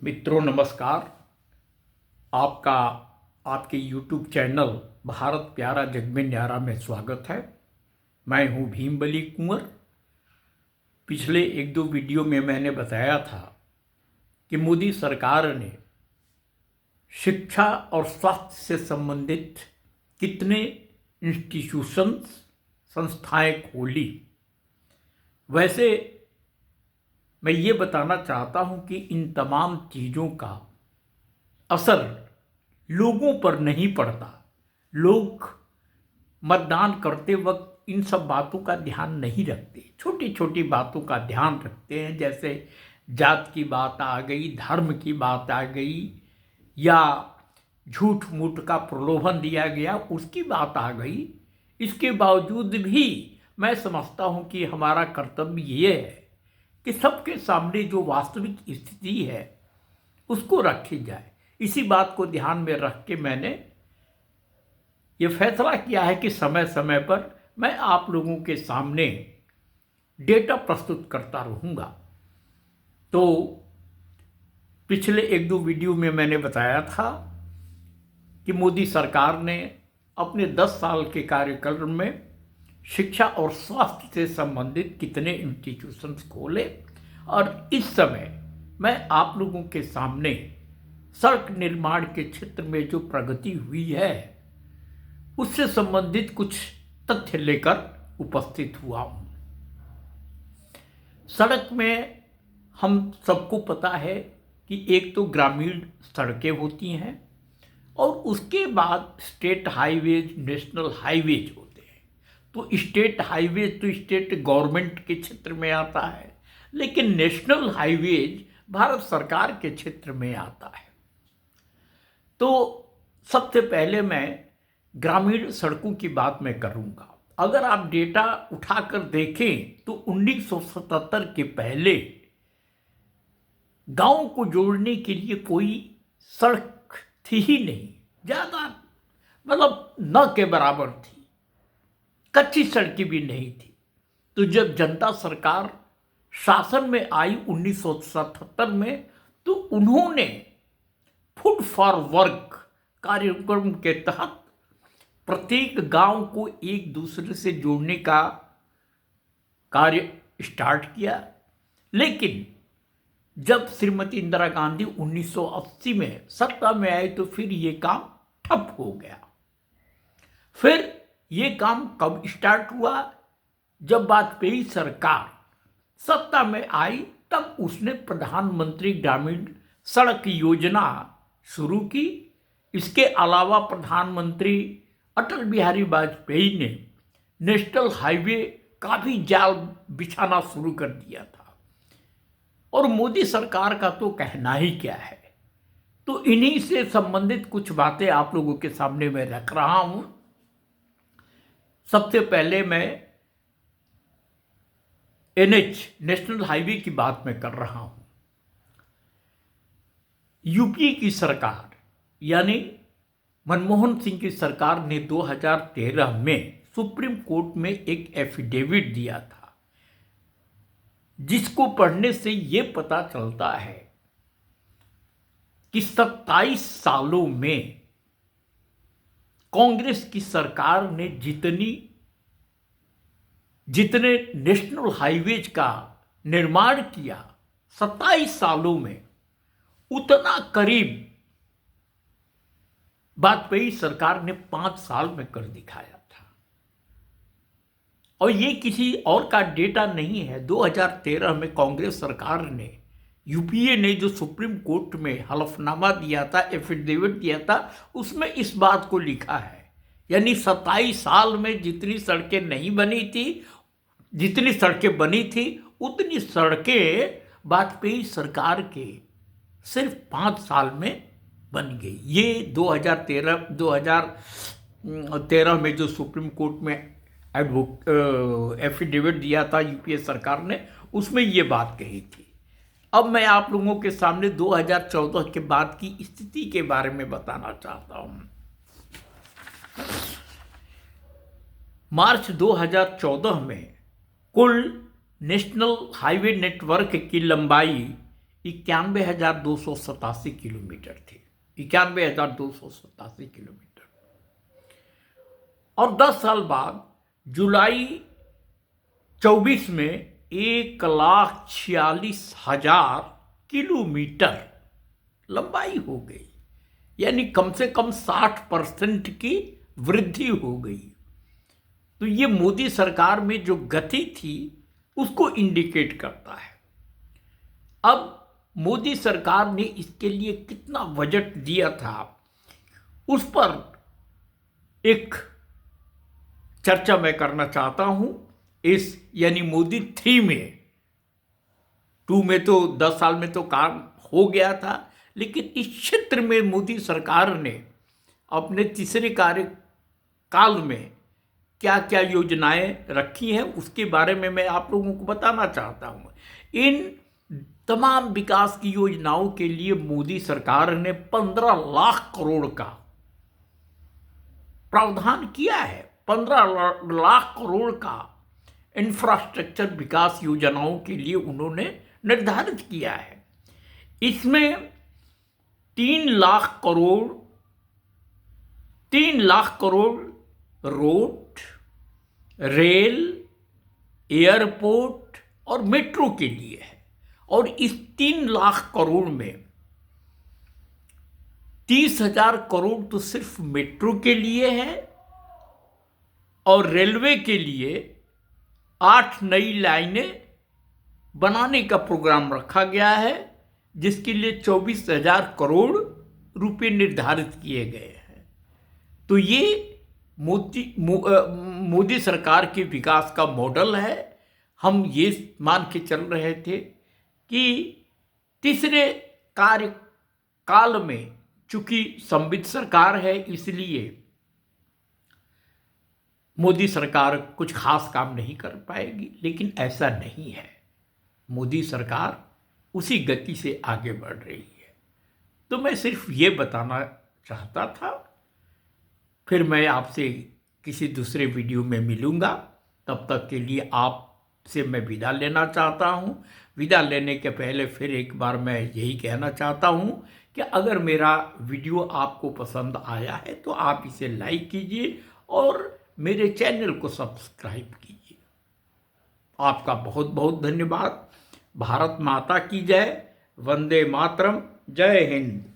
मित्रों नमस्कार। आपका आपके YouTube चैनल भारत प्यारा जग में न्यारा में स्वागत है। मैं हूं भीमबली कुंवर। पिछले एक दो वीडियो में मैंने बताया था कि मोदी सरकार ने शिक्षा और स्वास्थ्य से संबंधित कितने इंस्टीट्यूशंस संस्थाएं खोली। वैसे मैं ये बताना चाहता हूं कि इन तमाम चीज़ों का असर लोगों पर नहीं पड़ता। लोग मतदान करते वक्त इन सब बातों का ध्यान नहीं रखते, छोटी छोटी बातों का ध्यान रखते हैं। जैसे जात की बात आ गई, धर्म की बात आ गई, या झूठ मूठ का प्रलोभन दिया गया उसकी बात आ गई। इसके बावजूद भी मैं समझता हूं कि हमारा कर्तव्य ये है कि सबके सामने जो वास्तविक स्थिति है उसको रखी जाए। इसी बात को ध्यान में रख के मैंने ये फैसला किया है कि समय समय पर मैं आप लोगों के सामने डेटा प्रस्तुत करता रहूँगा। तो पिछले एक दो वीडियो में मैंने बताया था कि मोदी सरकार ने अपने 10 साल के कार्यकाल में शिक्षा और स्वास्थ्य से संबंधित कितने इंस्टीट्यूशंस खोले, और इस समय मैं आप लोगों के सामने सड़क निर्माण के क्षेत्र में जो प्रगति हुई है उससे संबंधित कुछ तथ्य लेकर उपस्थित हुआ हूं। सड़क में हम सबको पता है कि एक तो ग्रामीण सड़कें होती हैं और उसके बाद स्टेट हाईवेज, नेशनल हाईवेज होते हैं। तो स्टेट हाईवेज तो स्टेट गवर्नमेंट के क्षेत्र में आता है, लेकिन नेशनल हाईवेज भारत सरकार के क्षेत्र में आता है। तो सबसे पहले मैं ग्रामीण सड़कों की बात मैं करूंगा। अगर आप डेटा उठाकर देखें तो 1977 के पहले गांव को जोड़ने के लिए कोई सड़क थी ही नहीं, ज़्यादा मतलब न के बराबर थी, कच्ची सड़कें भी नहीं थी। तो जब जनता सरकार शासन में आई 1977 में, तो उन्होंने फूड फॉर वर्क कार्यक्रम के तहत प्रत्येक गांव को एक दूसरे से जोड़ने का कार्य स्टार्ट किया। लेकिन जब श्रीमती इंदिरा गांधी 1980 में सत्ता में आए तो फिर ये काम ठप हो गया। फिर ये काम कब स्टार्ट हुआ? जब वाजपेयी सरकार सत्ता में आई तब उसने प्रधानमंत्री ग्रामीण सड़क योजना शुरू की। इसके अलावा प्रधानमंत्री अटल बिहारी वाजपेयी ने नेशनल हाईवे का भी जाल बिछाना शुरू कर दिया था। और मोदी सरकार का तो कहना ही क्या है। तो इन्हीं से संबंधित कुछ बातें आप लोगों के सामने मैं रख रहा हूं। सबसे पहले मैं NH नेशनल हाईवे की बात मैं कर रहा हूं। यूपी की सरकार यानी मनमोहन सिंह की सरकार ने 2013 में सुप्रीम कोर्ट में एक एफिडेविट दिया था, जिसको पढ़ने से यह पता चलता है कि 27 सालों में कांग्रेस की सरकार ने जितने नेशनल हाईवेज का निर्माण किया 27 सालों में, उतना करीब वाजपेयी सरकार ने 5 साल में कर दिखाया था। और ये किसी और का डेटा नहीं है। 2013 में कांग्रेस सरकार ने, यूपीए ने जो सुप्रीम कोर्ट में हलफनामा दिया था, एफिडेविट दिया था, उसमें इस बात को लिखा है। यानी 27 साल में जितनी सड़कें नहीं बनी थी, जितनी सड़कें बनी थी उतनी सड़कें वाजपेयी सरकार के सिर्फ 5 साल में बन गई। ये 2013 में जो सुप्रीम कोर्ट में एफिडेविट दिया था यूपीए सरकार ने, उसमें ये बात कही थी। अब मैं आप लोगों के सामने 2014 के बाद की स्थिति के बारे में बताना चाहता हूं। मार्च 2014 में कुल नेशनल हाईवे नेटवर्क की लंबाई 91,287 किलोमीटर थे। 91,287 किलोमीटर। और 10 साल बाद जुलाई 24 में 1,46,000 किलोमीटर लंबाई हो गई, यानी कम से कम 60% की वृद्धि हो गई। तो ये मोदी सरकार में जो गति थी उसको इंडिकेट करता है। अब मोदी सरकार ने इसके लिए कितना बजट दिया था उस पर एक चर्चा मैं करना चाहता हूं। इस यानी मोदी 3 में, 2 में तो 10 साल में तो काम हो गया था, लेकिन इस क्षेत्र में मोदी सरकार ने अपने तीसरे कार्यकाल में क्या क्या योजनाएं रखी हैं उसके बारे में मैं आप लोगों को बताना चाहता हूं। इन तमाम विकास की योजनाओं के लिए मोदी सरकार ने 15 लाख करोड़ का प्रावधान किया है। 15 लाख करोड़ का इंफ्रास्ट्रक्चर विकास योजनाओं के लिए उन्होंने निर्धारित किया है। इसमें 3 lakh crore road, rail, airport और मेट्रो के लिए है। और इस 3 लाख करोड़ में 30,000 करोड़ तो सिर्फ मेट्रो के लिए है और रेलवे के लिए 8 नई लाइनें बनाने का प्रोग्राम रखा गया है, जिसके लिए 24,000 करोड़ रुपए निर्धारित किए गए हैं। तो ये मोदी सरकार के विकास का मॉडल है। हम ये मान के चल रहे थे कि तीसरे कार्यकाल में चूंकि संविध सरकार है इसलिए मोदी सरकार कुछ खास काम नहीं कर पाएगी, लेकिन ऐसा नहीं है। मोदी सरकार उसी गति से आगे बढ़ रही है। तो मैं सिर्फ ये बताना चाहता था। फिर मैं आपसे किसी दूसरे वीडियो में मिलूंगा। तब तक के लिए आपसे मैं विदा लेना चाहता हूँ। विदा लेने के पहले फिर एक बार मैं यही कहना चाहता हूँ कि अगर मेरा वीडियो आपको पसंद आया है तो आप इसे लाइक कीजिए और मेरे चैनल को सब्सक्राइब कीजिए। आपका बहुत बहुत धन्यवाद। भारत माता की जय। वंदे मातरम। जय हिंद।